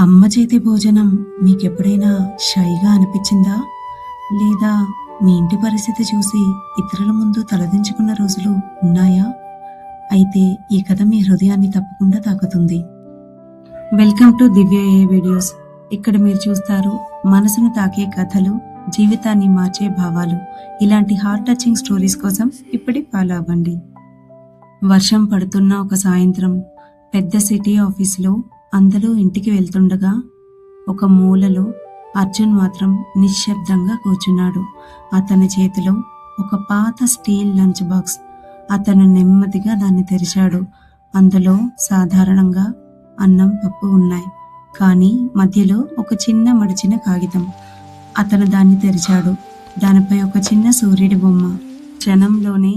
అమ్మ చేతి భోజనం మీకెప్పుడైనా షైగా అనిపించిందా? లేదా మీ ఇంటి పరిస్థితి చూసి ఇతరుల ముందు తలదించుకున్న రోజులు ఉన్నాయా? అయితే ఈ కథ మీ హృదయాన్ని తప్పకుండా తాకుతుంది. Welcome to Divya A videos. ఇక్కడ మీరు చూస్తారు మనసును తాకే కథలు, జీవితాన్ని మార్చే భావాలు. ఇలాంటి హార్ట్ టచింగ్ స్టోరీస్ కోసం ఇప్పుడే ఫాలో అవ్వండి. వర్షం పడుతున్న ఒక సాయంత్రం పెద్ద సిటీ ఆఫీసులో అందరూ ఇంటికి వెళ్తుండగా ఒక మూలలో అర్జున్ మాత్రం నిశ్శబ్దంగా కూర్చున్నాడు. అతని చేతిలో ఒక పాత స్టీల్ లంచ్ బాక్స్. అతను నెమ్మదిగా దాన్ని తెరిచాడు. అందులో సాధారణంగా అన్నం, పప్పు ఉన్నాయి. కానీ మధ్యలో ఒక చిన్న మడిచిన కాగితం. అతను దాన్ని తెరిచాడు. దానిపై ఒక చిన్న సూర్యుడి బొమ్మ. క్షణంలోనే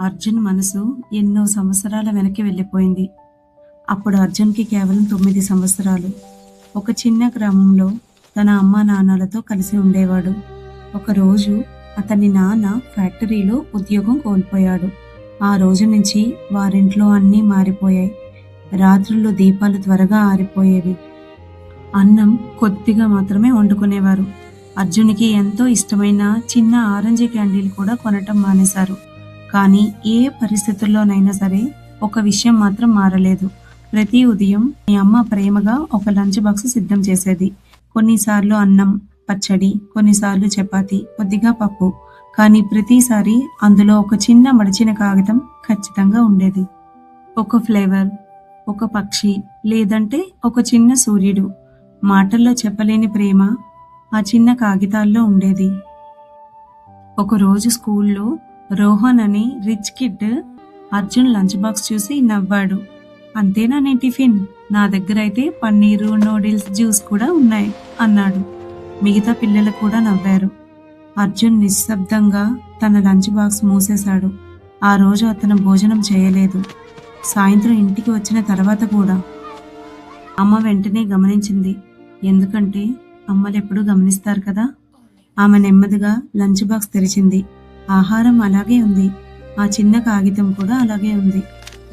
అర్జున్ మనసు ఎన్నో సంవత్సరాల వెనక్కి వెళ్ళిపోయింది. అప్పుడు అర్జున్కి కేవలం 9 సంవత్సరాలు. ఒక చిన్న గ్రామంలో తన అమ్మా నాన్నలతో కలిసి ఉండేవాడు. ఒకరోజు అతని నాన్న ఫ్యాక్టరీలో ఉద్యోగం కోల్పోయాడు. ఆ రోజు నుంచి వారింట్లో అన్నీ మారిపోయాయి. రాత్రుల్లో దీపాలు త్వరగా ఆరిపోయేవి. అన్నం కొద్దిగా మాత్రమే వండుకునేవారు. అర్జున్కి ఎంతో ఇష్టమైన చిన్న ఆరెంజ్ క్యాండీలు కూడా కొనటం మానేశారు. కానీ ఏ పరిస్థితుల్లోనైనా సరే ఒక విషయం మాత్రం మారలేదు. ప్రతి ఉదయం మీ అమ్మ ప్రేమగా ఒక లంచ్ బాక్స్ సిద్ధం చేసేది. కొన్నిసార్లు అన్నం, పచ్చడి, కొన్నిసార్లు చపాతి, కొద్దిగా పప్పు. కానీ ప్రతిసారి అందులో ఒక చిన్న మడిచిన కాగితం ఖచ్చితంగా ఉండేది. ఒక ఫ్లేవర్, ఒక పక్షి, లేదంటే ఒక చిన్న సూర్యుడు. మాటల్లో చెప్పలేని ప్రేమ ఆ చిన్న కాగితాల్లో ఉండేది. ఒకరోజు స్కూల్లో రోహన్ అనే rich kid Arjun lunch box చూసి నవ్వాడు. అంతేనా నీ టిఫిన్? నా దగ్గర అయితే పన్నీరు, నూడిల్స్, జ్యూస్ కూడా ఉన్నాయి అన్నాడు. మిగతా పిల్లలు కూడా నవ్వారు. అర్జున్ నిశ్శబ్దంగా తన లంచ్ బాక్స్ మూసేశాడు. ఆ రోజు అతను భోజనం చేయలేదు. సాయంత్రం ఇంటికి వచ్చిన తర్వాత కూడా. అమ్మ వెంటనే గమనించింది. ఎందుకంటే అమ్మలెప్పుడూ గమనిస్తారు కదా. ఆమె నెమ్మదిగా లంచ్ బాక్స్ తెరిచింది. ఆహారం అలాగే ఉంది. ఆ చిన్న కాగితం కూడా అలాగే ఉంది.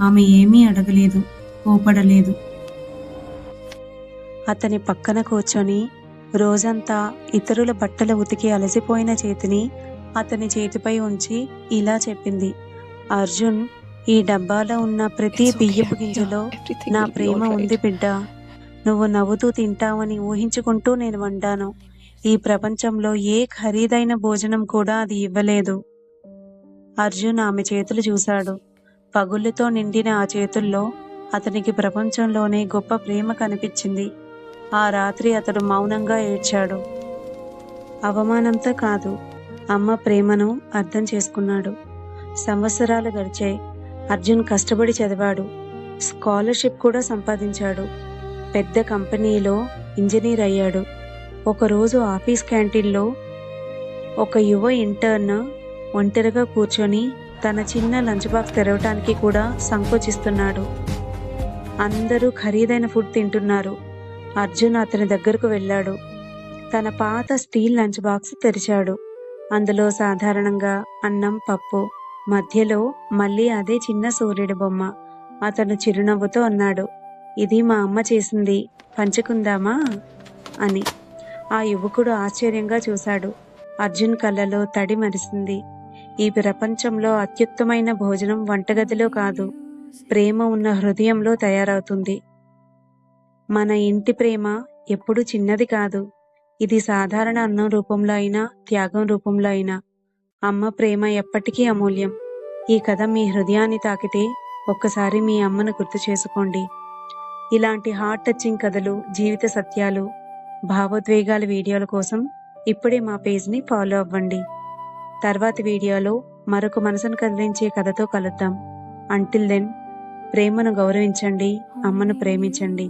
ఆమె ఏమీ అడగలేదు, కోపడలేదు. అతని పక్కన కూర్చొని రోజంతా ఇతరుల బట్టలు ఉతికి అలసిపోయిన చేతిని అతని చేతిపై ఉంచి ఇలా చెప్పింది. అర్జున్, ఈ డబ్బాలో ఉన్న ప్రతి బియ్యపు గింజలో నా ప్రేమ ఉంది బిడ్డ. నువ్వు నవ్వుతూ తింటావని ఊహించుకుంటూ నేను వండాను. ఈ ప్రపంచంలో ఏ ఖరీదైన భోజనం కూడా అది ఇవ్వలేదు. అర్జున్ ఆమె చేతులు చూశాడు. పగుళ్ళతో నిండిన ఆ చేతుల్లో అతనికి ప్రపంచంలోనే గొప్ప ప్రేమ కనిపించింది. ఆ రాత్రి అతడు మౌనంగా ఏడ్చాడు. అవమానంతో కాదు, అమ్మ ప్రేమను అర్థం చేసుకున్నాడు. సంవత్సరాలు గడిచాయి. అర్జున్ కష్టపడి చదివాడు. స్కాలర్షిప్ కూడా సంపాదించాడు. పెద్ద కంపెనీలో ఇంజనీర్ అయ్యాడు. ఒకరోజు ఆఫీస్ క్యాంటీన్లో ఒక యువ ఇంటర్న్ ఒంటరిగా కూర్చొని తన చిన్న లంచ్ బాక్స్ తెరవటానికి కూడా సంకోచిస్తున్నాడు. అందరూ ఖరీదైన ఫుడ్ తింటున్నారు. అర్జున్ అతని దగ్గరకు వెళ్ళాడు. తన పాత స్టీల్ లంచ్ బాక్స్ తెరిచాడు. అందులో సాధారణంగా అన్నం, పప్పు. మధ్యలో మళ్ళీ అదే చిన్న సూర్యుడి బొమ్మ. అతను చిరునవ్వుతో అన్నాడు, ఇది మా అమ్మ చేసింది, పంచుకుందామా అని. ఆ యువకుడు ఆశ్చర్యంగా చూశాడు. అర్జున్ కళ్ళలో తడి మరిసింది. ఈ ప్రపంచంలో అత్యుత్తమైన భోజనం వంటగదిలో కాదు, ప్రేమ ఉన్న హృదయంలో తయారవుతుంది. మన ఇంటి ప్రేమ ఎప్పుడు చిన్నది కాదు. ఇది సాధారణ అన్నం రూపంలో అయినా, త్యాగం రూపంలో అయినా అమ్మ ప్రేమ ఎప్పటికీ అమూల్యం. ఈ కథ మీ హృదయాన్ని తాకితే ఒక్కసారి మీ అమ్మను గుర్తు చేసుకోండి. ఇలాంటి హార్ట్ టచింగ్ కథలు, జీవిత సత్యాలు, భావోద్వేగాల వీడియోల కోసం ఇప్పుడే మా పేజ్ని ఫాలో అవ్వండి. తర్వాతి వీడియోలో మరొక మనసును కదిలించే కథతో కలుద్దాం. అంటిల్ దెన్, ప్రేమను గౌరవించండి, అమ్మను ప్రేమించండి.